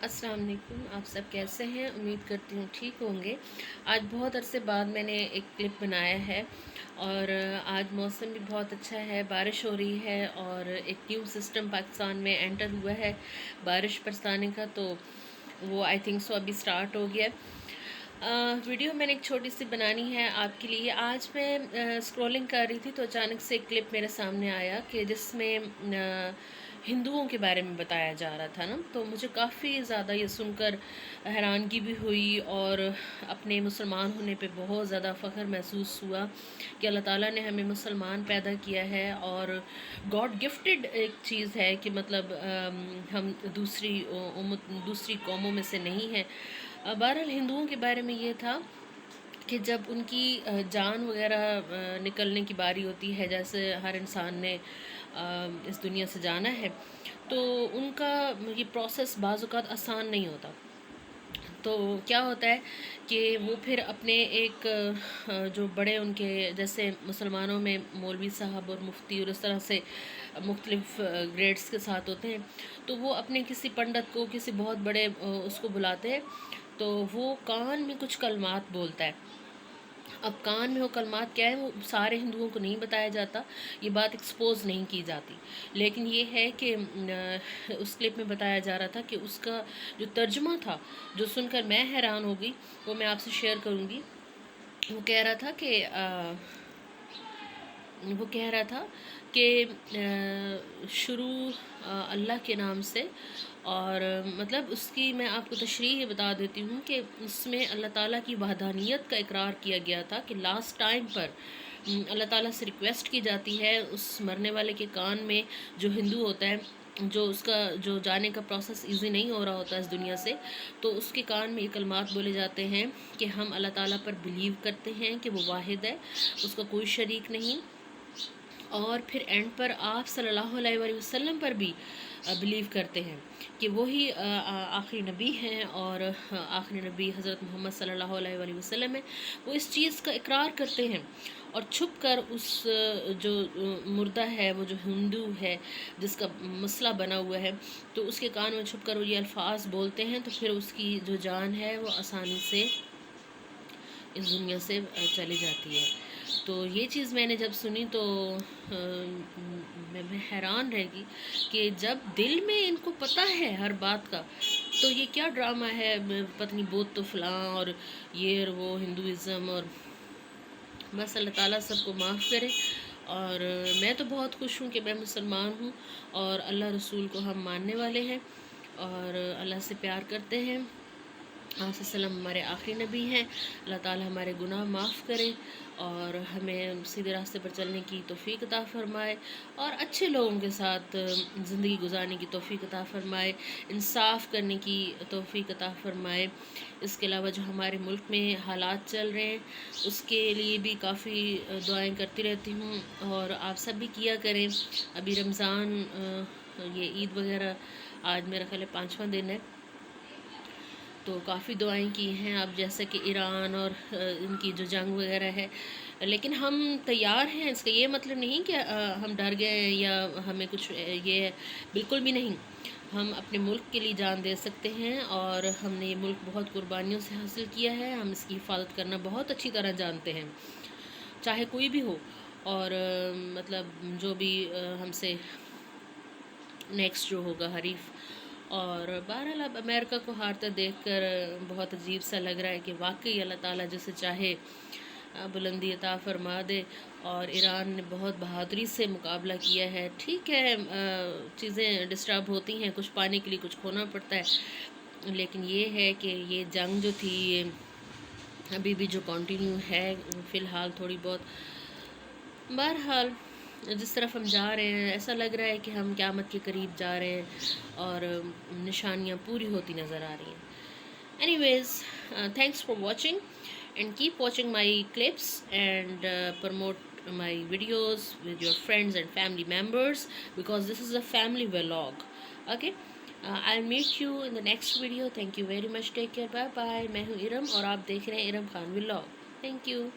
السلام علیکم، آپ سب کیسے ہیں؟ امید کرتی ہوں ٹھیک ہوں گے۔ آج بہت عرصے بعد میں نے ایک کلپ بنایا ہے اور آج موسم بھی بہت اچھا ہے، بارش ہو رہی ہے اور ایک نیو سسٹم پاکستان میں انٹر ہوا ہے بارش برسانے کا، تو وہ آئی تھنک سو ابھی سٹارٹ ہو گیا ہے۔ ویڈیو میں نے ایک چھوٹی سی بنانی ہے آپ کے لیے۔ آج میں اسکرولنگ کر رہی تھی تو اچانک سے ایک کلپ میرے سامنے آیا کہ جس میں ہندوؤں کے بارے میں بتایا جا رہا تھا نا، تو مجھے کافی زیادہ یہ سن کر حیرانگی بھی ہوئی اور اپنے مسلمان ہونے پہ بہت زیادہ فخر محسوس ہوا کہ اللہ تعالیٰ نے ہمیں مسلمان پیدا کیا ہے اور گاڈ گفٹڈ ایک چیز ہے کہ مطلب ہم دوسری قوموں میں سے نہیں ہیں۔ بہرحال ہندوؤں کے بارے میں یہ تھا کہ جب ان کی جان وغیرہ نکلنے کی باری ہوتی ہے، جیسے ہر انسان نے اس دنیا سے جانا ہے، تو ان کا یہ پروسیس بعض اوقات آسان نہیں ہوتا۔ تو کیا ہوتا ہے کہ وہ پھر اپنے ایک جو بڑے ان کے جیسے مسلمانوں میں مولوی صاحب اور مفتی اور اس طرح سے مختلف گریڈز کے ساتھ ہوتے ہیں، تو وہ اپنے کسی پنڈت کو، کسی بہت بڑے اس کو بلاتے ہیں، تو وہ کان میں کچھ کلمات بولتا ہے۔ اب کان میں وہ کلمات کیا ہے وہ سارے ہندوؤں کو نہیں بتایا جاتا، یہ بات ایکسپوز نہیں کی جاتی، لیکن یہ ہے کہ اس کلپ میں بتایا جا رہا تھا کہ اس کا جو ترجمہ تھا، جو سن کر میں حیران ہو گئی، وہ میں آپ سے شیئر کروں گی۔ وہ کہہ رہا تھا کہ شروع اللہ کے نام سے، اور مطلب اس کی میں آپ کو تشریح بتا دیتی ہوں کہ اس میں اللہ تعالیٰ کی وحدانیت کا اقرار کیا گیا تھا کہ لاسٹ ٹائم پر اللہ تعالیٰ سے ریکویسٹ کی جاتی ہے اس مرنے والے کے کان میں، جو ہندو ہوتا ہے، جو اس کا جو جانے کا پروسیس ایزی نہیں ہو رہا ہوتا اس دنیا سے، تو اس کے کان میں یہ کلمات بولے جاتے ہیں کہ ہم اللہ تعالیٰ پر بلیو کرتے ہیں کہ وہ واحد ہے، اس کا کوئی شریک نہیں، اور پھر اینڈ پر آپ صلی اللہ علیہ وآلہ وسلم پر بھی بلیو کرتے ہیں کہ وہی آخری نبی ہیں، اور آخری نبی حضرت محمد صلی اللہ علیہ وآلہ وسلم ہے۔ وہ اس چیز کا اقرار کرتے ہیں اور چھپ کر اس جو مردہ ہے، وہ جو ہندو ہے جس کا مسئلہ بنا ہوا ہے، تو اس کے کان میں چھپ کر وہ یہ الفاظ بولتے ہیں، تو پھر اس کی جو جان ہے وہ آسانی سے اس دنیا سے چلی جاتی ہے۔ تو یہ چیز میں نے جب سنی تو میں حیران رہ گئی کہ جب دل میں ان کو پتہ ہے ہر بات کا، تو یہ کیا ڈرامہ ہے، پتہ نہیں بودھ تو فلاں اور یہ اور وہ ہندوازم، اور بس اللہ تعالیٰ سب کو معاف کرے۔ اور میں تو بہت خوش ہوں کہ میں مسلمان ہوں اور اللہ رسول کو ہم ماننے والے ہیں اور اللہ سے پیار کرتے ہیں۔ آپ وسلم ہمارے آخری نبی ہیں۔ اللہ تعالیٰ ہمارے گناہ معاف کرے اور ہمیں سیدھے راستے پر چلنے کی توفیق عطا فرمائے اور اچھے لوگوں کے ساتھ زندگی گزارنے کی توفیق عطا فرمائے، انصاف کرنے کی توفیق عطا فرمائے۔ اس کے علاوہ جو ہمارے ملک میں حالات چل رہے ہیں اس کے لیے بھی کافی دعائیں کرتی رہتی ہوں، اور آپ سب بھی کیا کریں۔ ابھی رمضان، یہ عید وغیرہ آج میرا خیال ہے 5واں دن ہے، تو کافی دعائیں کی ہیں اب، جیسے کہ ایران اور ان کی جو جنگ وغیرہ ہے، لیکن ہم تیار ہیں۔ اس کا یہ مطلب نہیں کہ ہم ڈر گئے ہیں یا ہمیں کچھ یہ ہے، بالکل بھی نہیں۔ ہم اپنے ملک کے لیے جان دے سکتے ہیں اور ہم نے یہ ملک بہت قربانیوں سے حاصل کیا ہے، ہم اس کی حفاظت کرنا بہت اچھی طرح جانتے ہیں، چاہے کوئی بھی ہو، اور مطلب جو بھی ہم سے نیکسٹ جو ہوگا حریف۔ اور بہرحال اب امریکہ کو ہارتا دیکھ کر بہت عجیب سا لگ رہا ہے کہ واقعی اللہ تعالیٰ جسے چاہے بلندی عطا فرما دے، اور ایران نے بہت بہادری سے مقابلہ کیا ہے۔ ٹھیک ہے، چیزیں ڈسٹرب ہوتی ہیں، کچھ پانے کے لیے کچھ کھونا پڑتا ہے، لیکن یہ ہے کہ یہ جنگ جو تھی یہ ابھی بھی جو کنٹینیو ہے فی الحال تھوڑی بہت۔ بہرحال جس طرف ہم جا رہے ہیں ایسا لگ رہا ہے کہ ہم قیامت کے قریب جا رہے ہیں اور نشانیاں پوری ہوتی نظر آ رہی ہیں۔ Anyways, thanks for watching and keep watching my clips and promote my videos with your friends and family members because this is a family vlog. Okay? I'll meet you in the next video. Thank you very much. Take care. Bye bye. میں ہوں ارم اور آپ دیکھ رہے ہیں Iram Khan vlog. Thank you.